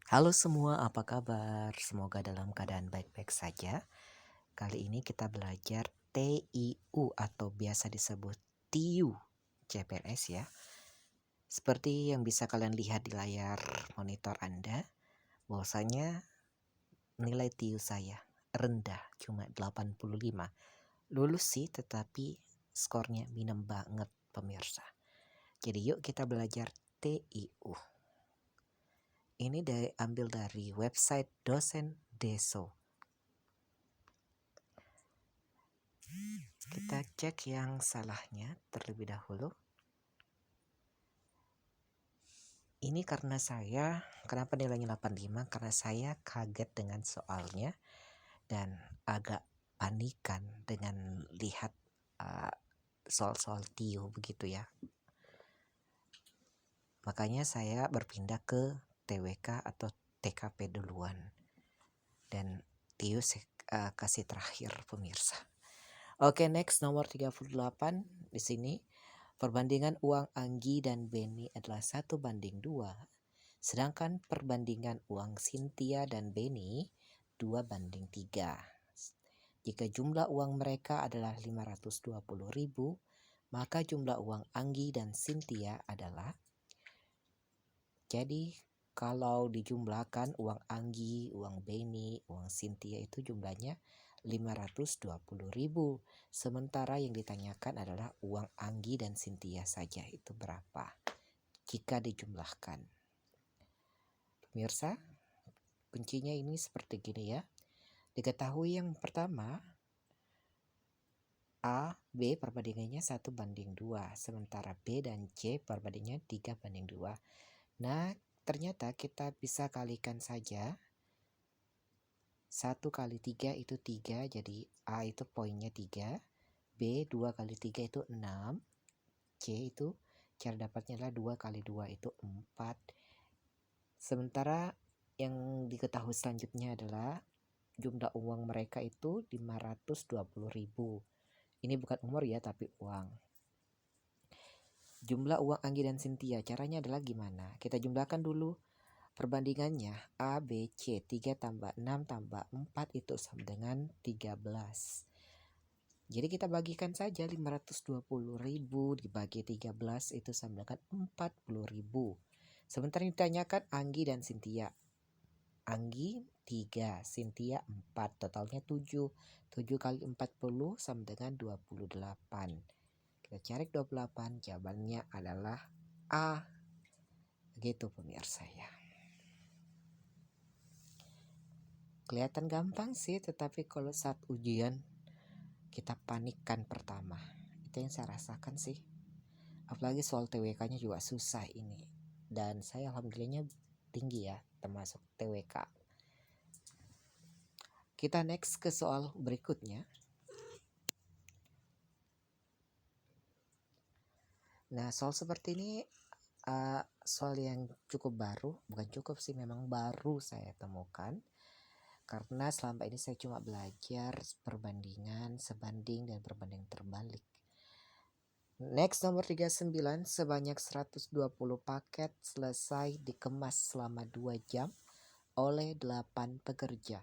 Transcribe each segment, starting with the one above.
Halo semua, apa kabar? Semoga dalam keadaan baik-baik saja. Kali ini kita belajar TIU atau biasa disebut TIU CPNS ya. Seperti yang bisa kalian lihat di layar monitor Anda, bahwasanya nilai TIU saya rendah, cuma 85. Lulus sih, tetapi skornya minus banget pemirsa. Jadi yuk kita belajar TIU. Ini diambil dari website dosen Deso. Kita cek yang salahnya terlebih dahulu. Ini karena kenapa nilainya 85? Karena saya kaget dengan soalnya dan agak panikan dengan lihat soal-soal TIU begitu ya. Makanya saya berpindah ke TWK atau TKP duluan. Dan TIU kasih terakhir pemirsa. Oke, next nomor 38 di sini. Perbandingan uang Anggi dan Beni adalah 1:2. Sedangkan perbandingan uang Cynthia dan Beni 2:3. Jika jumlah uang mereka adalah 520.000, maka jumlah uang Anggi dan Cynthia adalah. Jadi kalau dijumlahkan uang Anggi, uang Beni, uang Cynthia itu jumlahnya 520.000. Sementara yang ditanyakan adalah uang Anggi dan Cynthia saja, itu berapa jika dijumlahkan. Pemirsa, kuncinya ini seperti gini ya. Diketahui yang pertama, A, B perbandingannya 1:2, sementara B dan C perbandingannya 3:2. Nah, ternyata kita bisa kalikan saja. 1 kali 3 itu 3, jadi A itu poinnya 3. B 2 kali 3 itu 6. C itu cara dapatnya adalah 2 kali 2 itu 4. Sementara yang diketahui selanjutnya adalah jumlah uang mereka itu 520.000. Ini bukan umur ya, tapi uang. Jumlah uang Anggi dan Cynthia, caranya adalah gimana? Kita jumlahkan dulu perbandingannya. A, B, C, 3 tambah 6 tambah 4 itu sama dengan 13. Jadi kita bagikan saja 520.000 dibagi 13 itu sama dengan 40.000. Sementara yang ditanyakan Anggi dan Cynthia. Anggi 3, Cynthia 4, totalnya 7. 7 kali 40 sama dengan 28. Kita cari 28, jawabannya adalah A. Begitu pemirsa ya. Kelihatan gampang sih, tetapi kalau saat ujian kita panikkan pertama. Itu yang saya rasakan sih. Apalagi soal TWK-nya juga susah ini. Dan saya alhamdulillahnya tinggi ya, termasuk TWK. Kita next ke soal berikutnya. Nah, soal seperti ini soal yang cukup baru. Bukan cukup sih, memang baru saya temukan. Karena selama ini saya cuma belajar perbandingan, sebanding, dan perbandingan terbalik. Next nomor 39, sebanyak 120 paket selesai dikemas selama 2 jam oleh 8 pekerja.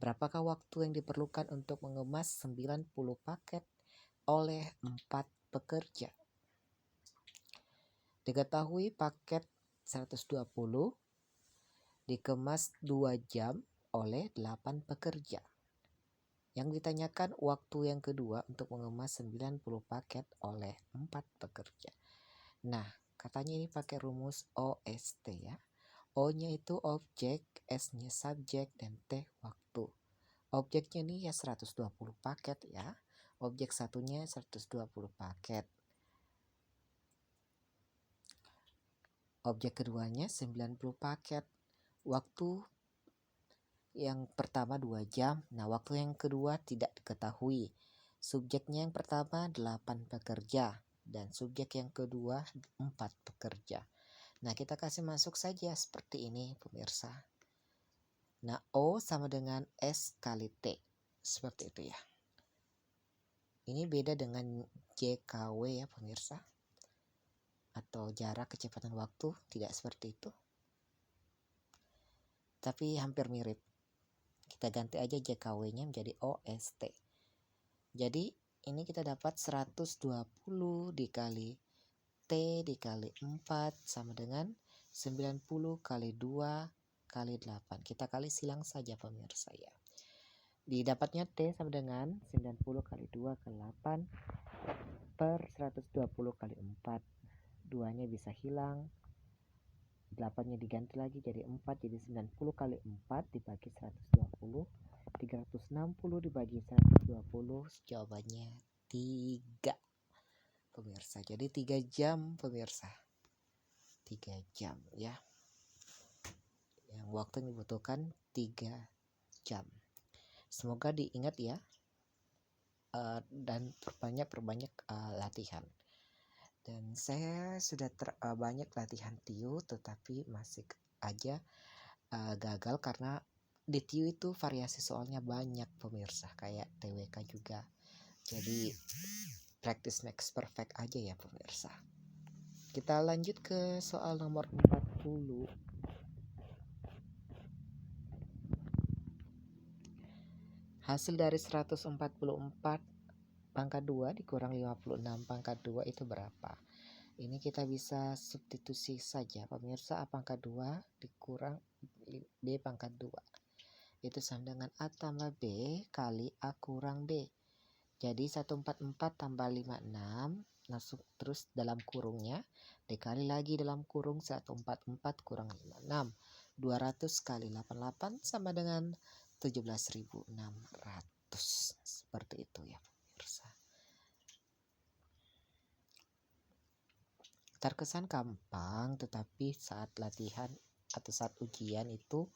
Berapakah waktu yang diperlukan untuk mengemas 90 paket oleh 4 pekerja? Diketahui paket 120 dikemas 2 jam oleh 8 pekerja. Yang ditanyakan waktu yang kedua untuk mengemas 90 paket oleh 4 pekerja. Nah, katanya ini pakai rumus OST ya. O-nya itu objek, S-nya subjek, dan T waktu. Objeknya ini ya 120 paket ya. Objek satunya 120 paket. Objek keduanya 90 paket. Waktu yang pertama 2 jam. Nah, waktu yang kedua tidak diketahui. Subjeknya yang pertama 8 pekerja dan subjek yang kedua 4 pekerja. Nah, kita kasih masuk saja seperti ini pemirsa. Nah, O sama dengan S kali T. Seperti itu ya. Ini beda dengan JKW ya pemirsa. Atau jarak kecepatan waktu, tidak seperti itu. tapi hampir mirip. Kita ganti aja JKW-nya menjadi OST. Jadi ini kita dapat 120 dikali T dikali 4 sama dengan 90 kali 2 kali 8. Kita kali silang saja pemirsa ya. Didapatnya T sama dengan 90 kali 2 kali 8 per 120 kali 4. 2-nya bisa hilang. 8-nya diganti lagi jadi 4, jadi 90 kali 4 dibagi 120. 360 dibagi 120, jawabannya 3 pemirsa. Jadi 3 jam pemirsa. 3 jam ya. Yang waktu yang dibutuhkan 3 jam. Semoga diingat ya. Dan perbanyak latihan. Dan saya sudah banyak latihan TIU, tetapi masih aja gagal karena di TIU itu variasi soalnya banyak pemirsa, kayak TWK juga. Jadi practice makes perfect aja ya pemirsa. Kita lanjut ke soal nomor 40. Hasil dari 144 pangkat 2 dikurang 56 pangkat 2 itu berapa? Ini kita bisa substitusi saja pemirsa. A pangkat 2 dikurang B pangkat 2 itu sama dengan A tambah B kali A kurang B. Jadi 144 tambah 56 langsung terus dalam kurungnya dikali lagi dalam kurung 144 kurang 56. 200 kali 88 sama dengan 17.600. Seperti itu ya pemirsa. Terkesan gampang, tetapi saat latihan atau saat ujian itu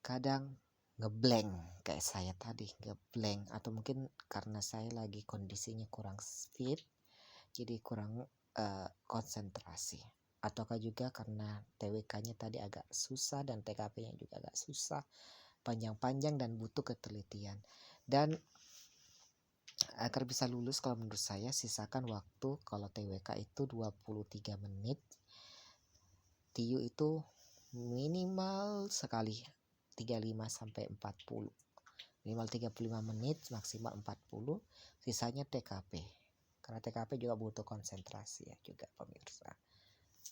kadang ngeblank kayak saya tadi, ngeblank, atau mungkin karena saya lagi kondisinya kurang fit, jadi kurang konsentrasi, ataukah juga karena TWK-nya tadi agak susah dan TKP-nya juga agak susah, panjang-panjang dan butuh ketelitian. Dan agar bisa lulus kalau menurut saya sisakan waktu. Kalau TWK itu 23 menit, TIU itu minimal sekali 35 sampai 40. Minimal 35 menit, maksimal 40, sisanya TKP. Karena TKP juga butuh konsentrasi ya juga pemirsa.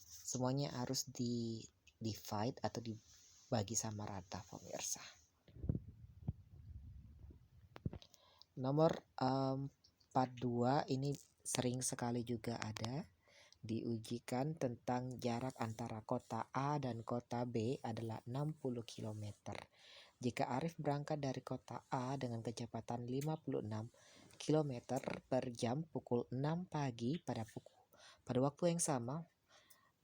Semuanya harus divide atau dibagi sama rata pemirsa. Nomor 42 ini sering sekali juga ada diujikan tentang jarak antara kota A dan kota B adalah 60 km. Jika Arif berangkat dari kota A dengan kecepatan 56 km per jam pukul 6 pagi pada waktu yang sama,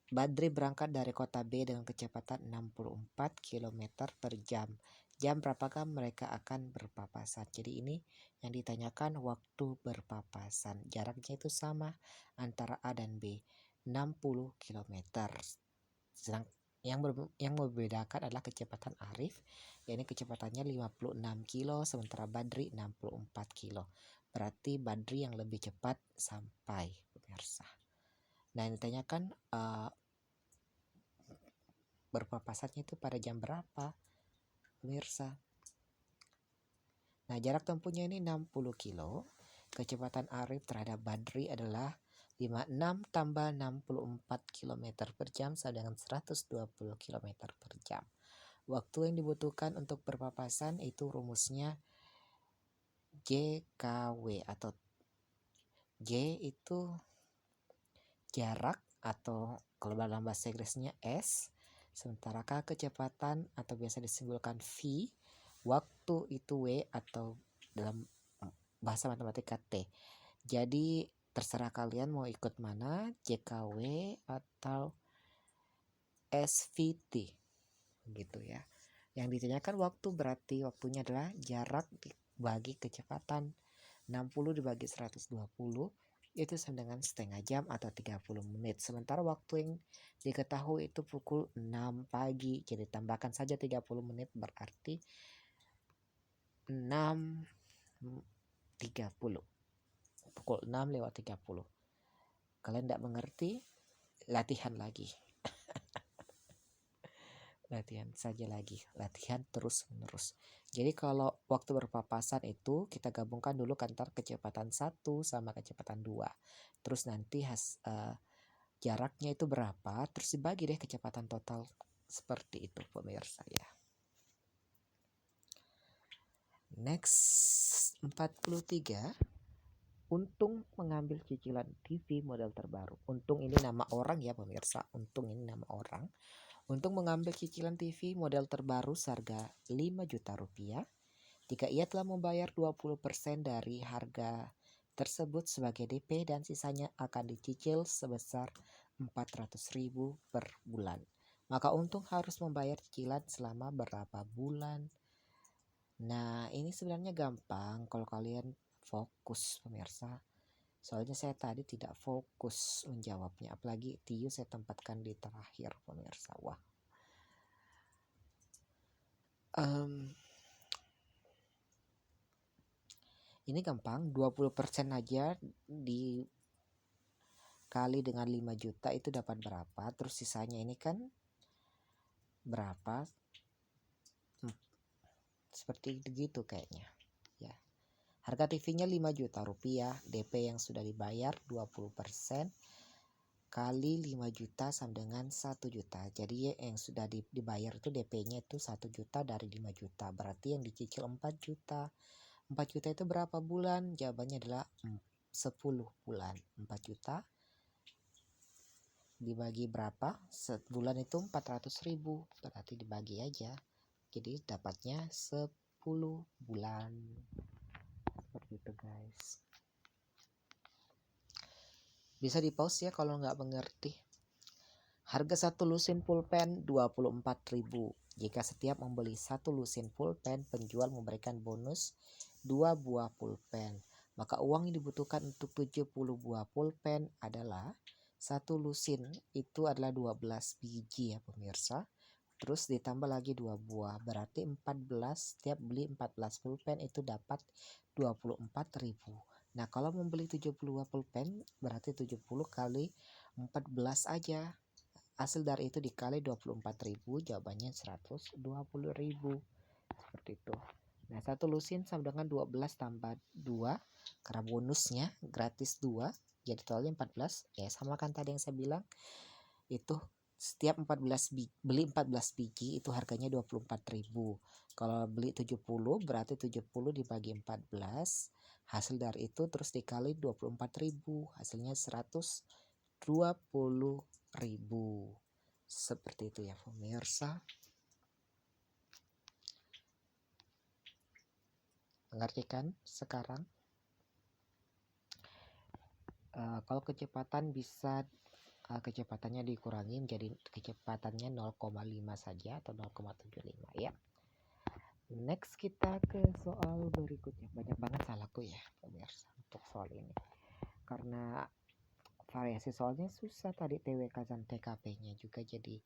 Badri berangkat dari kota B dengan kecepatan 64 km per jam. Jam berapakah mereka akan berpapasan? Jadi ini yang ditanyakan waktu berpapasan. Jaraknya itu sama antara A dan B, 60 km. Sedang yang membedakan adalah kecepatan Arif, yakni kecepatannya 56 kilo sementara Badri 64 kilo. Berarti Badri yang lebih cepat sampai pemirsa. Nah, yang ditanyakan berpapasannya itu pada jam berapa pemirsa. Nah, jarak tempuhnya ini 60 kilo. Kecepatan Arif terhadap Badri adalah 56 tambah 64 km per jam sama dengan 120 km per jam. Waktu yang dibutuhkan untuk berpapasan itu rumusnya JKW, atau J itu jarak atau kalau dalam bahasa Inggrisnya S, sementara K kecepatan atau biasa disimbolkan V, waktu itu W atau dalam bahasa matematika T. Jadi terserah kalian mau ikut mana, JKW atau SVT gitu ya. Yang ditanyakan waktu berarti waktunya adalah jarak dibagi kecepatan. 60 dibagi 120 itu sama dengan setengah jam atau 30 menit. Sementara waktu yang diketahui itu pukul 6 pagi. Jadi tambahkan saja 30 menit berarti 6.30. Pukul 6 lewat 30. Kalian tidak mengerti? Latihan lagi. latihan saja lagi, latihan terus menerus. Jadi kalau waktu berpapasan itu kita gabungkan dulu antar kecepatan 1 sama kecepatan 2. Terus nanti jaraknya itu berapa, terus dibagi deh kecepatan total. Seperti itu pemirsa ya. Next 43. Untung mengambil cicilan TV model terbaru. Untung ini nama orang ya pemirsa. Untung ini nama orang. Untung mengambil cicilan TV model terbaru seharga 5 juta rupiah jika ia telah membayar 20% dari harga tersebut sebagai DP dan sisanya akan dicicil sebesar 400.000 per bulan. Maka Untung harus membayar cicilan selama berapa bulan? Nah, ini sebenarnya gampang kalau kalian fokus pemirsa. Soalnya saya tadi tidak fokus menjawabnya, apalagi Tio saya tempatkan di terakhir pemirsa. Wah. Ini gampang, 20% aja dikali dengan 5 juta itu dapat berapa? Terus sisanya ini kan berapa? Seperti begitu kayaknya. Ya. Harga TV-nya 5 juta rupiah, DP yang sudah dibayar 20% kali 5 juta sama dengan 1 juta. Jadi yang sudah dibayar itu DP-nya itu 1 juta dari 5 juta. Berarti yang dicicil 4 juta. 4 juta itu berapa bulan? Jawabannya adalah 10 bulan. 4 juta dibagi berapa? Sebulan itu 400.000. Berarti dibagi aja. Jadi dapatnya 10 bulan. Seperti itu guys. Bisa di pause ya kalau nggak mengerti. Harga satu lusin pulpen 24.000. Jika setiap membeli satu lusin pulpen, penjual memberikan bonus 2 buah pulpen. Maka uang yang dibutuhkan untuk 70 buah pulpen adalah satu lusin itu adalah 12 biji ya pemirsa. Terus ditambah lagi 2 buah, berarti 14. Setiap beli 14 pulpen itu dapat 24.000. Nah, kalau membeli 70 buah pulpen berarti 70 kali 14 aja. Hasil dari itu dikali 24.000, jawabannya 120.000. Seperti itu. Nah, satu lusin sama dengan 12 tambah 2 karena bonusnya gratis 2, jadi totalnya 14. Ya, sama kan tadi yang saya bilang. Itu setiap 14 beli 14 biji itu harganya 24.000. Kalau beli 70 berarti 70 dibagi 14. Hasil dari itu terus dikali 24.000, hasilnya 120.000. Seperti itu ya pemirsa. Mengerti kan sekarang? Kalau kecepatan bisa kecepatannya dikurangi jadi kecepatannya 0,5 saja atau 0,75 ya. Next kita ke soal berikutnya. Banyak banget salahku ya pemirsa untuk soal ini. Karena variasi soalnya susah tadi TWK dan TKP-nya juga, jadi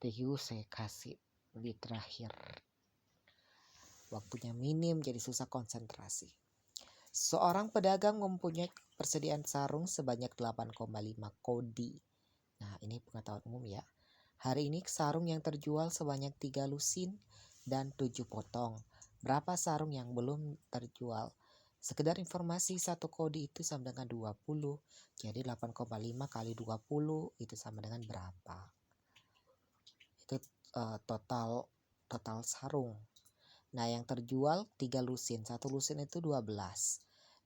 TU saya kasih di terakhir. Waktunya minim jadi susah konsentrasi. Seorang pedagang mempunyai persediaan sarung sebanyak 8,5 kodi. Nah, ini pengetahuan umum ya. Hari ini sarung yang terjual sebanyak 3 lusin dan 7 potong. Berapa sarung yang belum terjual? Sekedar informasi, satu kodi itu sama dengan 20. Jadi 8,5 kali 20 itu sama dengan berapa? Itu total sarung. Nah, yang terjual 3 lusin. Satu lusin itu 12.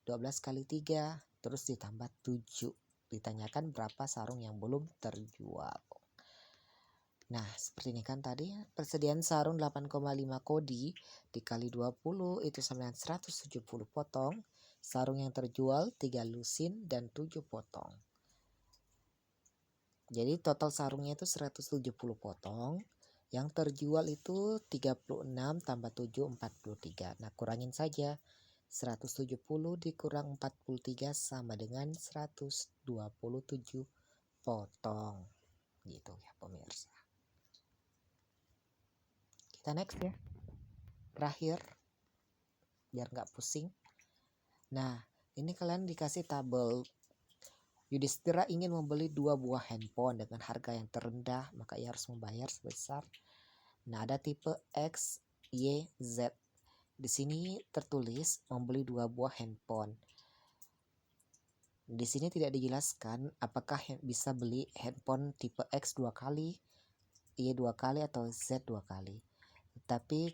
12 kali 3 terus ditambah 7. Ditanyakan berapa sarung yang belum terjual. Nah, seperti ini kan tadi persediaan sarung 8,5 kodi dikali 20 itu sama dengan 170 potong. Sarung yang terjual 3 lusin dan 7 potong. Jadi total sarungnya itu 170 potong. Yang terjual itu 36 tambah 7 43. Nah, kurangin saja. 170 dikurang 43 sama dengan 127 potong. Gitu ya pemirsa. Kita next ya. Terakhir. Biar nggak pusing. Nah, ini kalian dikasih tabel. Yudhistira ingin membeli 2 buah handphone dengan harga yang terendah, maka ia harus membayar sebesar Nah, ada tipe X, Y, Z. Di sini tertulis membeli 2 buah handphone. Di sini tidak dijelaskan apakah bisa beli handphone tipe X 2 kali, Y 2 kali, atau Z 2 kali. Tapi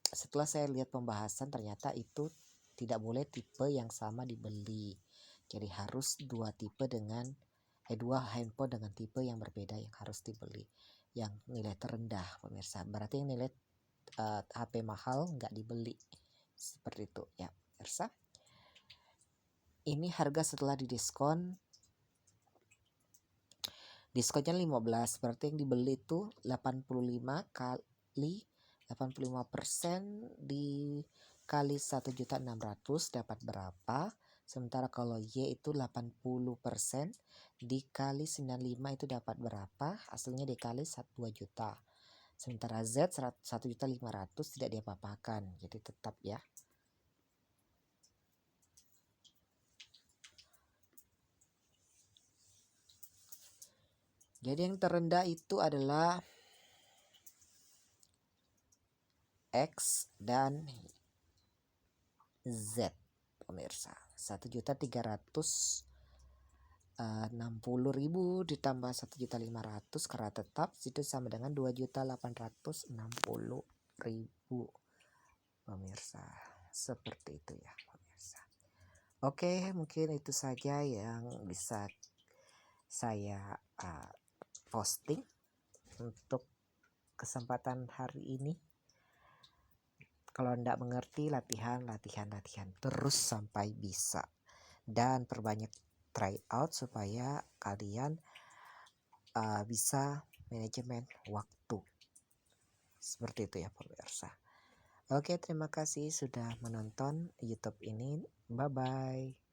setelah saya lihat pembahasan, ternyata itu tidak boleh tipe yang sama dibeli. Jadi harus dua handphone dengan tipe yang berbeda yang harus dibeli, yang nilai terendah, pemirsa. Berarti yang nilai HP mahal nggak dibeli, seperti itu ya, pemirsa. Ini harga setelah didiskon. Diskonnya 15, berarti yang dibeli itu 85 kali 85% dikali 1.600.000 dapat berapa? Sementara kalau Y itu 80% dikali 95 itu dapat berapa? Hasilnya dikali 2 juta. Sementara Z 1.500.000 tidak diapa-apakan, jadi tetap ya. Jadi yang terendah itu adalah X dan Z, pemirsa. 1.360.000 ditambah 1.500.000 karena tetap itu sama dengan 2.860.000, pemirsa. Seperti itu ya, pemirsa. Oke, mungkin itu saja yang bisa saya posting untuk kesempatan hari ini. Kalau Anda mengerti, latihan terus sampai bisa. Dan perbanyak try out supaya kalian bisa manajemen waktu. Seperti itu ya, pemirsa. Oke, terima kasih sudah menonton YouTube ini. Bye-bye.